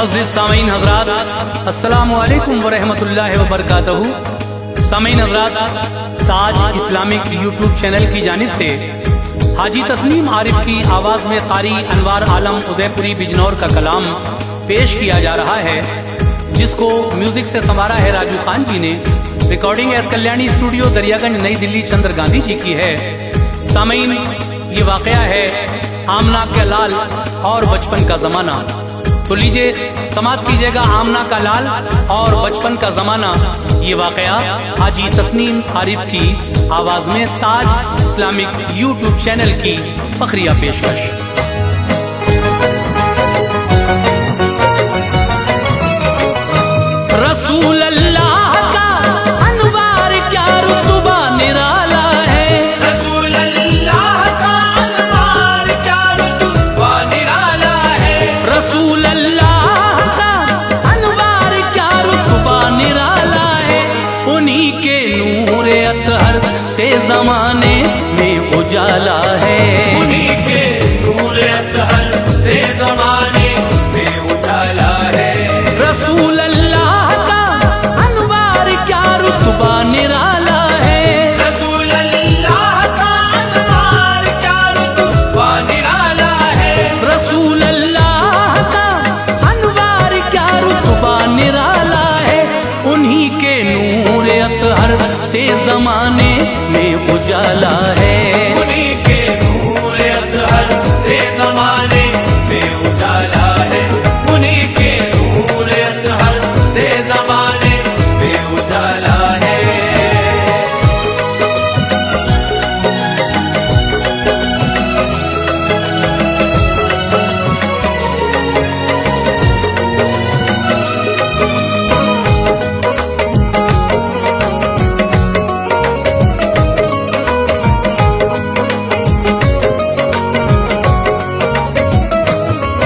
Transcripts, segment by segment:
मुअज़्ज़िज़ सामीन हज़रात, अस्सलामु अलैकुम व रहमतुल्लाहि व बरकातहू। सामीन हज़रात, ताज इस्लामिक यूट्यूब चैनल की जानिब से हाजी तस्नीम आरिफ की आवाज़ में क़ारी अनवार आलम उदयपुरी बिजनौर का कलाम पेश किया जा रहा है, जिसको म्यूजिक से संवारा है राजू खान जी ने। Recording S Kalyani studio Daryaganj नई दिल्ली चंद्र गांधी जी की है। सामीन, ये वाक़या है आमना के लाल और बचपन का ज़माना। तो लीजिए समात कीजिएगा आमना का लाल और बचपन का ज़माना, ये वाक़या हाजी तस्नीम आरिफ की आवाज़ में ताज इस्लामिक यूट्यूब चैनल की फखरिया पेशकश। रसूल अल्लाह का अनवार क्या रुतबा निराला है, रसूल अल्लाह का अनवार क्या रुतबा निराला है, रसूल अल्लाह का अनवार क्या रुतबा निराला है। उन्हीं के नूर अतहर से ज़माने में उजाला है, उन्हीं के नूर अतहर से ज़माने में उजाला है। रसूल अल्लाह का अनवार क्या रुतबा निराला है, रसूल अल्लाह का अनवार क्या रुतबा निराला है, रसूल अल्लाह का अनवार क्या रुतबा निराला है। उन्हीं के नूर अतहर से ज़माने में उजाला है, उन्हीं के नूर अतहर से ज़माने में उजाला है, उन्हीं के नूर अतहर से ज़माने में उजाला है।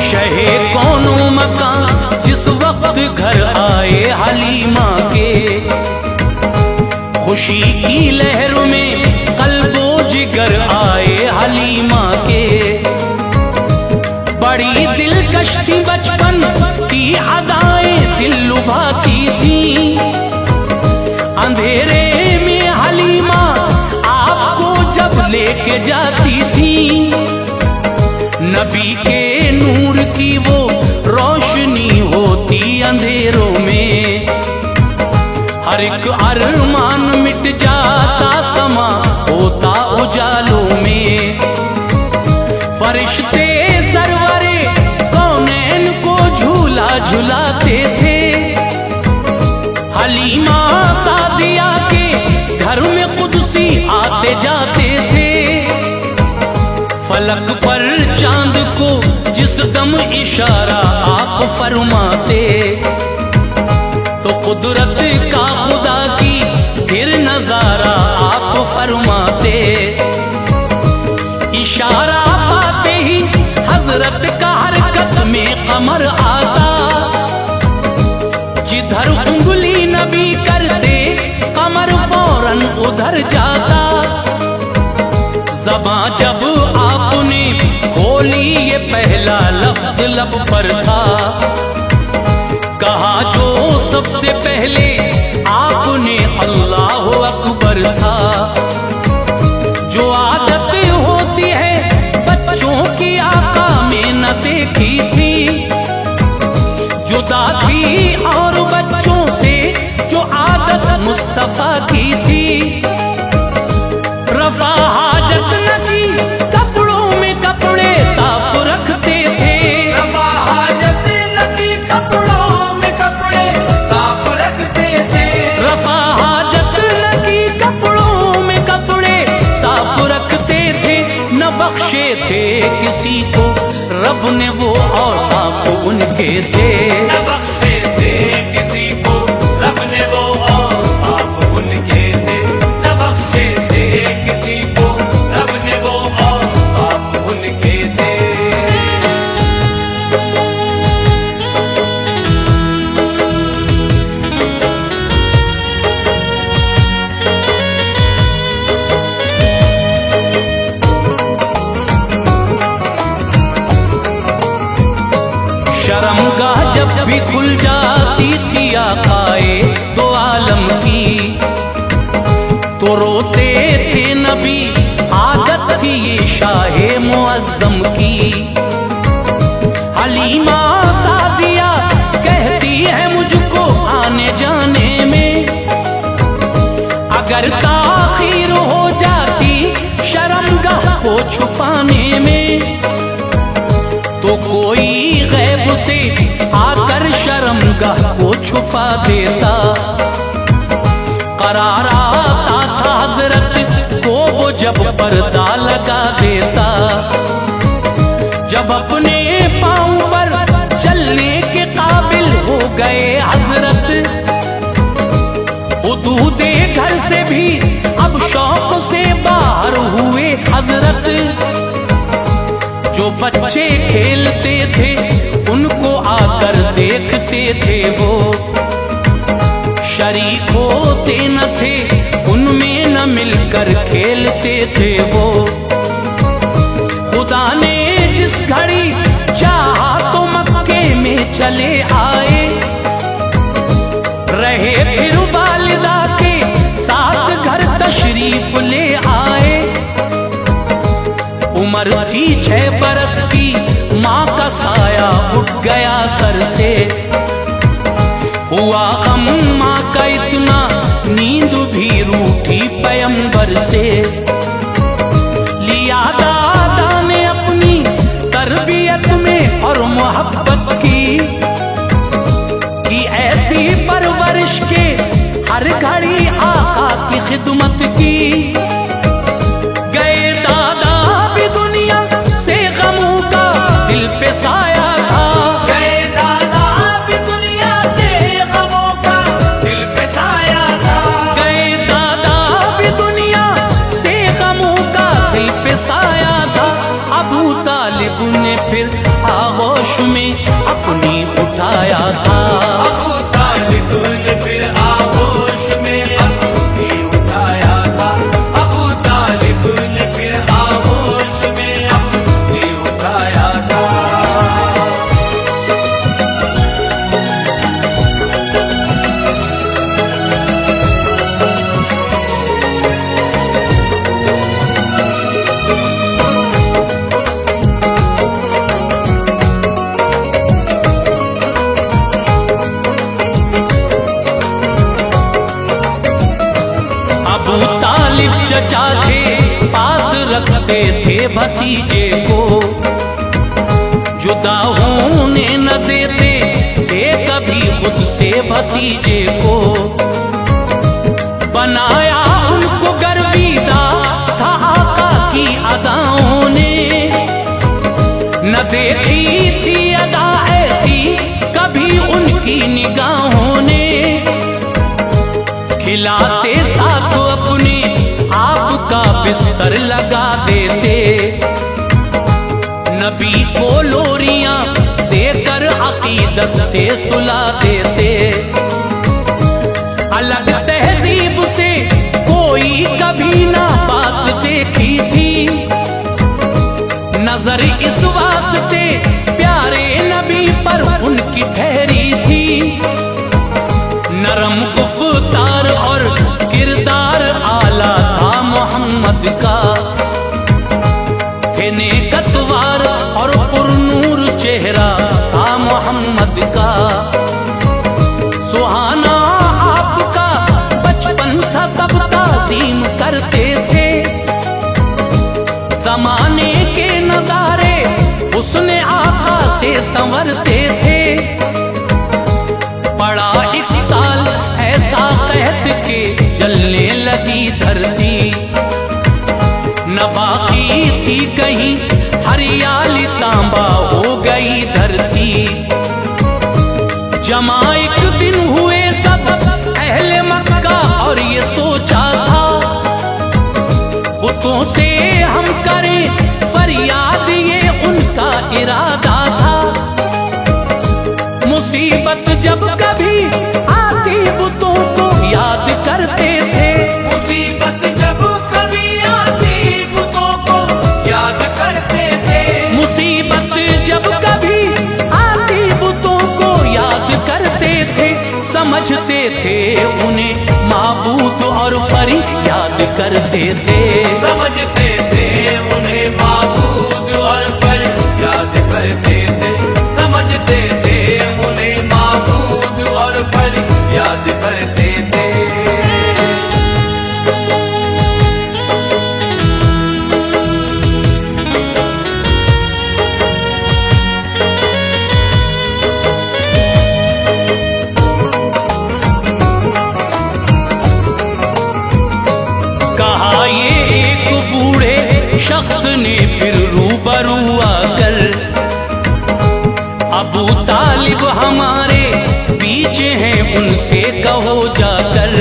शहे कौनो मकान जिस वक्त घर आए हलीमा के, खुशी की लहर में कल्बो जिगर आए हलीमा के। बड़ी दिलकश थी बचपन की अदाएं दिल लुभाती थी, अंधेरे में हलीमा आपको जब लेके जाती थी। नबी के नूर की वो रोशनी होती अंधेरों में, हर एक अरमान मिट जाता समा होता उजालों में। फरिश्ते सरवरे कौनैन को झूला झुलाते थे, हलीमा सादिया के घर में कुदसी आते जाते थे। फलक पर चांद को जिस दम इशारा आप फरमाते, तो कुदरत का खुदा की फिर नजारा आप फरमाते। इशारा पाते ही हजरत का हरकत में कमर आता, जिधर उंगली नबी करते कमर फौरन उधर जाता। ज़बां जब आपने खोली ये पहला लफ्ज लब पर था, कहा जो सबसे पहले आपने अल्लाह अकबर था। जो आदत होती है बच्चों की आका में न देखी थी, जुदा थी और बच्चों से जो आदत मुस्तफा की थी। रफा हाजत न की कपड़ों में कपड़े साफ रखते थे, रफ़ा हाजत न की कपड़ों में कपड़े साफ रखते थे, रफा हाजत न की कपड़ों में कपड़े साफ रखते थे। न बख्शे थे किसी को रब ने वो औसाफ उनके थे, न बख्शे थे किसी को रब ने वो औसाफ उनके थे, न बख्शे थे किसी को रब ने वो औसाफ उनके थे। शर्मगाह जब जब भी खुल जाती थी आकाए दो आलम की, तो रोते थे नबी, आदत थी ये शाहे मुअज्जम की। हलीमा सादिया कहती है मुझको आने जाने में, अगर ताखीर हो जाती शर्मगाह को छुपाने में, तो कोई गैब से आकर शर्मगाह को छुपा देता। करार आता था हजरत को वो जब पर्दा लगा देता। जब अपने पांव पर चलने के काबिल हो गए हजरत, हुदूदे घर से भी अब शौक से बाहर हुए हजरत। जो बच्चे खेलते थे उनको आकर देखते थे वो, शरीक होते न थे उनमें न मिलकर खेलते थे वो। खुदा ने जिस घड़ी चाहा तो मक्के में चले आए, रहे फिर वालिदा के साथ घर तशरीफ ले आए। उम्र थी 6 बरस की, माँ का साया उठ गया सर से। हुआ गम माँ का इतना, नींद भी रूठी पैगंबर से। लिया दादा ने अपनी तरबियत में और मोहब्बत की ऐसी परवरिश के हर घड़ी आका की खिदमत की। गए दादा भी दुनिया से गमों का दिल पे साया था, गए दादा भी दुनिया से गमों का दिल पे साया था। गए दादा भी दुनिया से गमों का दिल पे साया था। अबू तालिब ने फिर आगोश में अपनी उठाया था। अबू तालिब ने फिर आगोश में अपनी उठाया था। अबू तालिब ने फिर आगोश में अपनी उठाया था। अबू तालिब चचा थे, पास रखते थे भतीजे को, जुदा होने न देते थे कभी खुद से भतीजे को। बनाया उनको गर्विदा था आका की अदाओं ने, न देखी थी अदा ऐसी कभी उनकी निगाहों ने। खिलाते साथ अपने आप का बिस्तर लगा देते, नबी को लोरियां देकर अकीदत से सुला देते। अलग तहजीब से कोई कभी ना बात देखी थी, नजर इस वास्ते प्यारे नबी पर उनकी ठहरी थी। नरम गुफ्तार और किरदार आला था मोहम्मद का, थे नेकतवार और पुरनूर चेहरा था मोहम्मद का। सुहाना आपका बचपन था, सब ताज़ीम करते थे। जमाने के नजारे उसने आका से संवरते थे। पड़ा 1 साल ऐसा कहत के जलने लगी धरती, न बाकी थी कहीं हरियाली, तांबा हो गई धरती। जमा एक दिन हुए सब अहले मक्का और ये सोचा था, बुतों से हम करें फरियाद, ये उनका इरादा था। मुसीबत जब कभी आती बुतों को याद करते थे, मुसीबत जब कभी आती बुतों को याद करते थे। मुसीबत जब कभी आती बुतों को याद समझते थे उन्हें माबूद और फरियाद करते थे। समझते थे उन्हें माबूद और फरियाद करते थे। समझते थे उन्हें माबूद और फरियाद करते थे। कहा ये एक बूढ़े शख्स ने फिर रूबरू आकर, अबू तालिब हमारे बीच हैं उनसे कहो जाकर।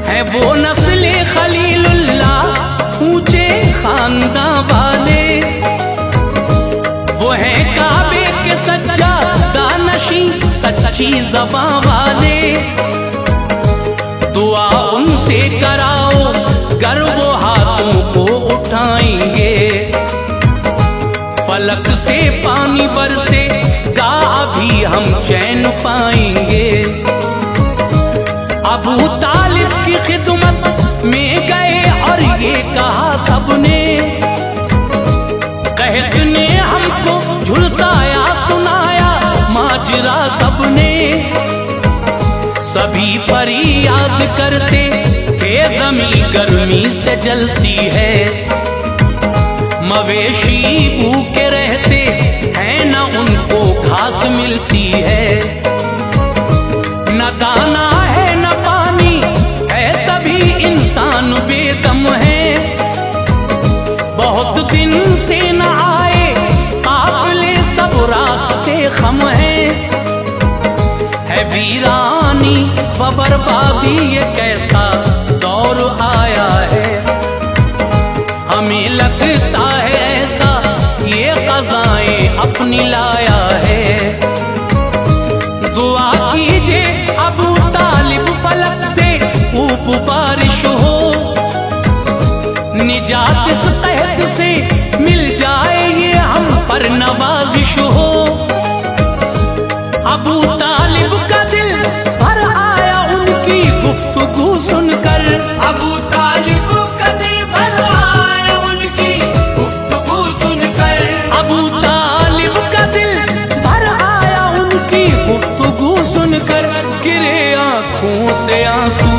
है वो नस्ले खलीलुल्लाह ऊंचे खानदां वाले, वो है काबे के सच्चा दानशी सच्ची ज़बां वाले। दुआ उनसे कराओ गर वो हाथों को उठाएंगे, फलक से पानी बरसे गा अभी हम चैन पाएंगे। अबू तालिब की खिदमत में गए और ये कहा सबने, कहत ने हमको झुलसाया सुनाया माजरा सबने। सभी फरियाद करते थे ज़मीं गर्मी से जलती है, मवेशी भूखे रहते हैं न उनको घास मिलती है। न दाना है न पानी है सभी इंसान बेदम है, बहुत दिन से न आए काफिले सब रास्ते खम है। वीरानी व बर्बादी ये कैसा दौर आया है, हमें लगता है ऐसा ये क़ज़ाएं अपनी लाया है। दुआ कीजिए अबू तालिब फलक से खूब बारिश हो, निजात इस कहत से मिल जाए ये हम पर नवाजिश हो। अबू तालिब का दिल भर आया उनकी गुफ्तगू सुनकर, अबू तालिब का दिल भर आया उनकी गुफ्तगू सुनकर। अबू तालिब का दिल भर आया उनकी गुफ्तगू सुनकर। गिरे आंखों से आंसू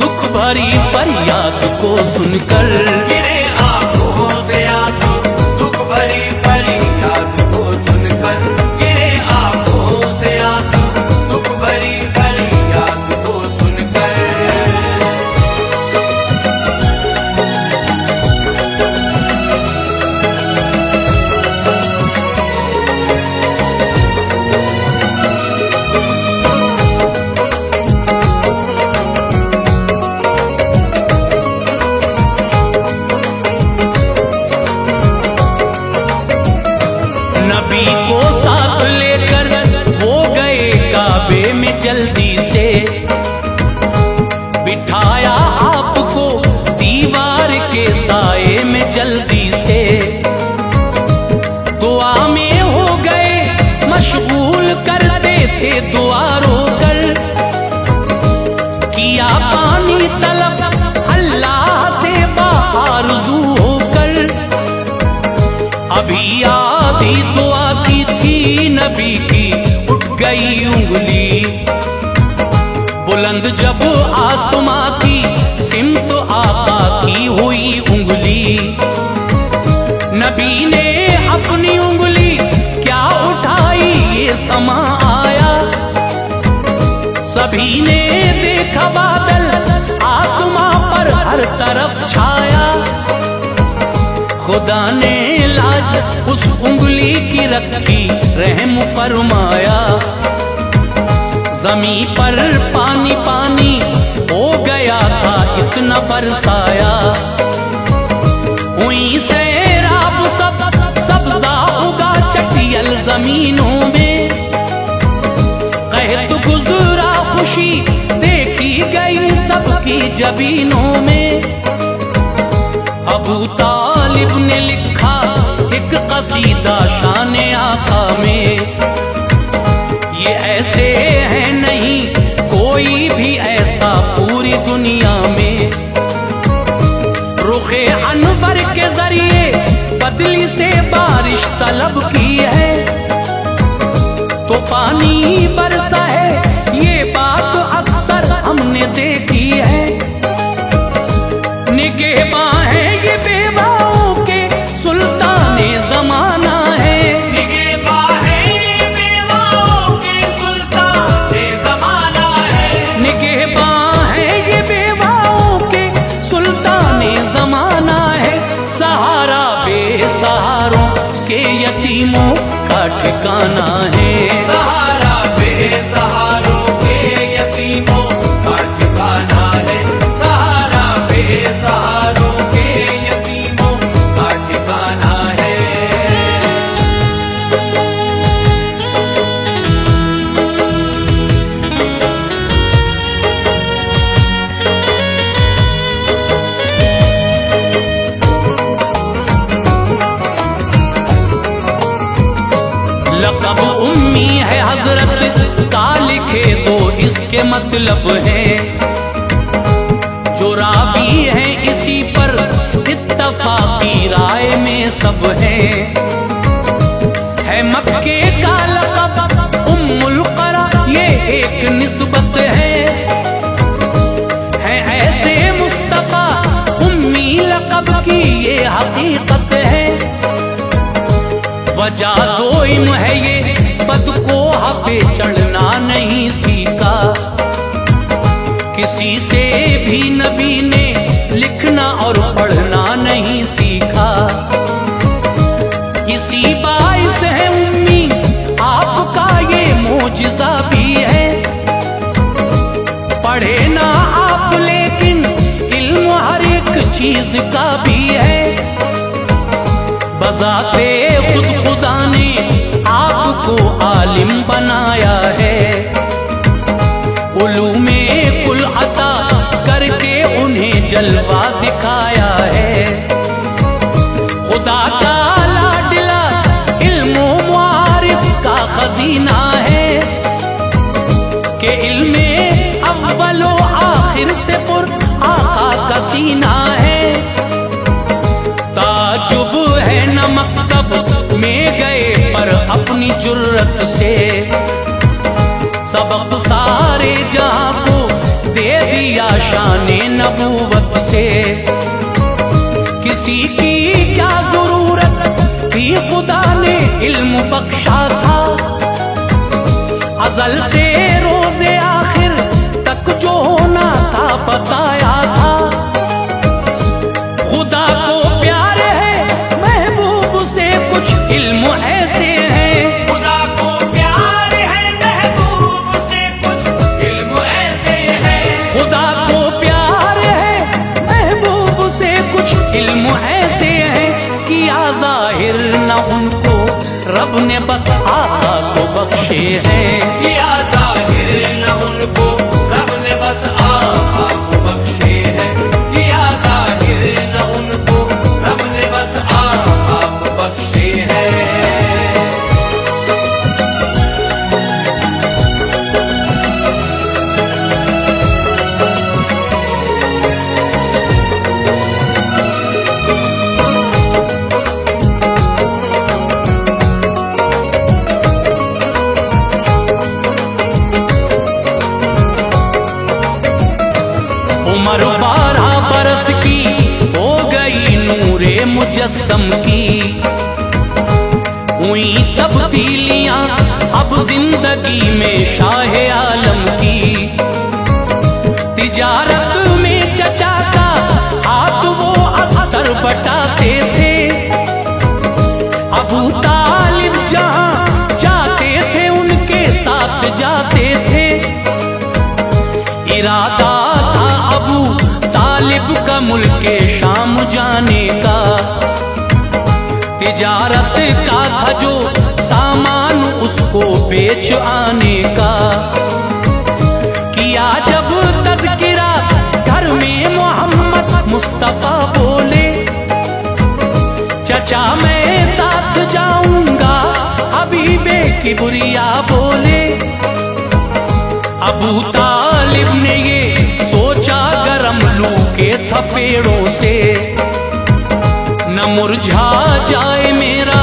दुख भरी फरियाद को सुनकर, गिरे आंखों से आंसू दुख भरी फरियाद को सुनकर। गिरे आंखों से आंसू दुख भरी फरियाद को सुनकर। नबी को साथ लेकर वो गए काबे में जल्दी से, बिठाया आपको दीवार के साए में जल्दी से। दुआ में हो गए मशगूल करते थे दुआ रोकर, किया पानी तलब अल्लाह से बारज़ू होकर। अभी आधी दुआ की थी नबी की उठ गई उंगली, बुलंद जब आसमां की सिमत आका की हुई उंगली। नबी ने अपनी उंगली क्या उठाई ये समा आया, सभी ने देखा बादल आसमां पर हर तरफ छाया। खुदा ने लाज उस उंगली की रखी रहम फरमाया, जमी पर पानी पानी हो गया था इतना बरसाया। हुई सैराब सब सब्जा उगा चटियल जमीनों में, कहत गुजरा खुशी देखी गई सबकी जबीनों में। अबू तालिब ने लिखा एक कसीदा शान आका में, ये ऐसे हैं नहीं बारिश तलब की है तो पानी बरसा है, ये बात अक्सर हमने देखी है। निगहबां है ये बेवाओं के सुल्ताने जमाना है, निगहबां है ये बेवाओं के सुल्ताने जमाना है, निगहबां है ये बेवाओं के सुल्ताने जमाना है। सहारा बेसहारों के यतीमों का ठिकाना है, सहारा बेसहारों के यतीमों का ठिकाना है, सहारा बेसहारों के यतीमों का ठिकाना है। लक़ब उम्मी है हजरत का लिखे तो इसके मतलब है, जो रावी है इसी पर इत्तफाकी राय में सब है। मक्के का लक़ब उम्मुल क़रा ये एक निस्बत है ऐसे मुस्तफ़ा उम्मी लक़ब की ये हकीकत है। वजह दोइम है ये पद को पे चढ़ना नहीं सीखा, किसी से भी नबी ने लिखना और पढ़ना नहीं सीखा। इसी बाइस है उम्मी आपका ये मोजिज़ा भी है, पढ़े ना आप लेकिन इल्म हर एक चीज का भी है। बज़ाते खुद खुदा ने आपको आलिम बनाया है, उलूमे कुल अता करके उन्हें जलवा दिखाया है। खुदा का लाडला इल्मो मुआरिफ का खजीना है कि इल्मे अव्वलो आखिर से पुर आका का सीना है। ताजुब है न मकतब में गए पर अपनी जुर्रत से, सबक सारे जहां को दे दिया शाने नबूवत से। किसी की क्या जरूरत थी खुदा ने इल्म बख्शा था, अजल से रोजे आखिर तक जो होना था बताया था। खुदा को प्यार है महबूब से कुछ इल्म ऐसे हैं, खुदा को प्यार है महबूब से कुछ इल्म ऐसे है, खुदा को प्यार है महबूब से कुछ इल्म ऐसे हैं। किया जाहिर न उनको रब ने बस आका को बख्शे हैं, किया जाहिर न उनको रब ने बस आका को बख्शे है, किया जाहिर न उनको रब ने बस आका को बख्शे है। उम्र 12 बरस की हो गई नूरे मुजस्सम की, हुई तब्दीलियां अब जिंदगी में शाह आलम की। तिजारत में चचा का हाथ वो अक्सर बटाते थे, अबू तालिब जहां जाते थे उनके साथ जाते थे। इरादा था अबू तालिब का मुल्के शाम जाने का, तिजारत का था जो सामान उसको बेच आने का। किया जब तज़किरा घर में मोहम्मद मुस्तफा बोले, चचा मैं साथ जाऊंगा हबीबे किबरिया बोले। अबू तालिब ने ये सोचा गरम लू के थपेड़ों से न मुरझा जाए मेरा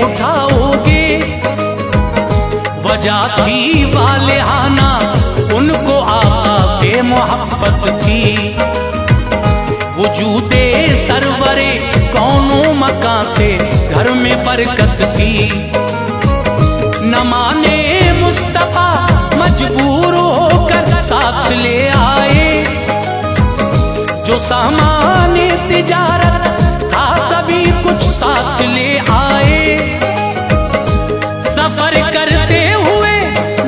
उठाओगे। वजह थी वालिहाना, उनको आका से मोहब्बत थी। वजूदे सरवरे कौनो मका से घर में बरकत थी। न माने मुस्तफा मजबूर होकर साथ ले आए। जो सामान तिजारत था सभी कुछ साथ ले आए। सफर करते हुए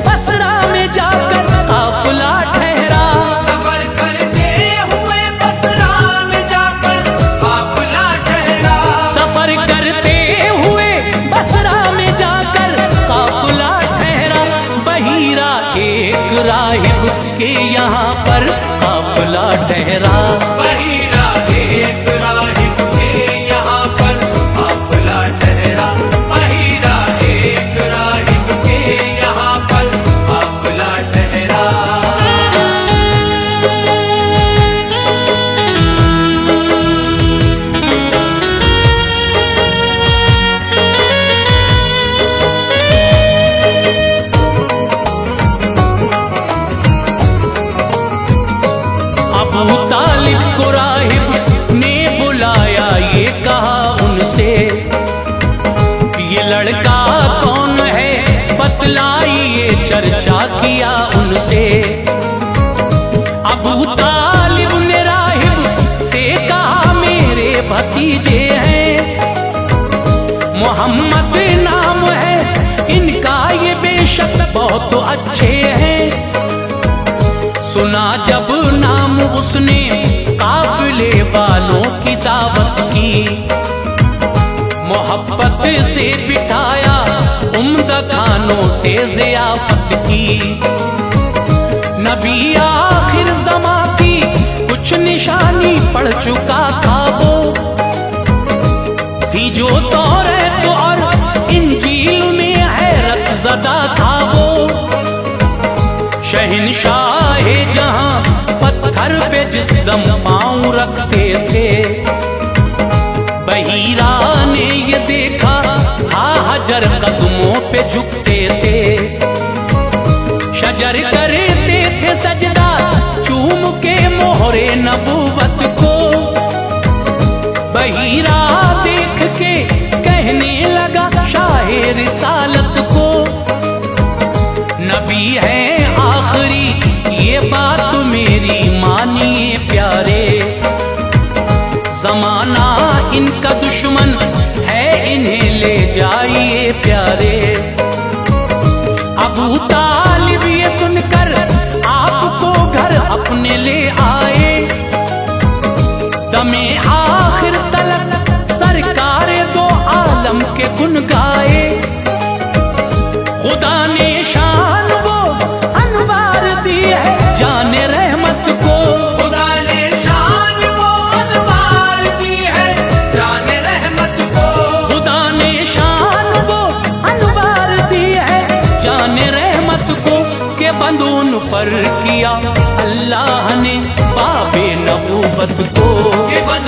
बसरा में जाकर काफिला ठहरा। सफर करते हुए बसरा में जाकर काफिला ठहरा। सफर करते हुए बसरा में जाकर काफिला ठहरा। बहीरा एक राहिब के यहाँ पर काफिला ठहरा। बहीरा एक राहिब के यहाँ पर काफिला ठहरा। बहीरा एक राहिब के यहाँ पर काफिला ठहरा। अबू तालिब को राहिब ने बुलाया, ये कहा उनसे ये लड़का कौन है बतलाइए। चर्चा किया उनसे। अबू तालिब ने राहिब से कहा मेरे भतीजे हैं, मोहम्मद नाम है इनका, ये बेशक बहुत अच्छे हैं। सुना जब नाम उसने काफिले वालों की दावत की। मोहब्बत से बिठाया, उम्दा खानों से ज़ियाफत की। नबी आखिर ज़मा की कुछ निशानी पड़ चुका था वो। थी जो तौरात और इंजील में हैरत ज़दा था वो। शहंशाह जहां पत्थर पे जिस दम पाँव रखते थे। बहीरा ने ये देखा था हजर कदमों पे झुकते थे। शजर करते थे सजदा चूम के मोहरे नबूवत को। बहीरा देख के कहने लगा शाहे रिसालत को। नबी है आखिरी ये बात मेरी मानिए प्यारे। जमाना इनका दुश्मन है, इन्हें ले जाइए प्यारे। अबू तालिब ये सुनकर आपको घर अपने ले आए। दमे आखिर तलक सरकार दो आलम के गुन गाए। खुदा ने शान वो अनवार दी है जाने रहमत को। खुदा ने शान वो अनवार दी है जाने रहमत को। खुदा ने शान वो अनवार दी है जाने रहमत को। के बंदून पर किया अल्लाह ने बाबे नबूवत को। ये बंद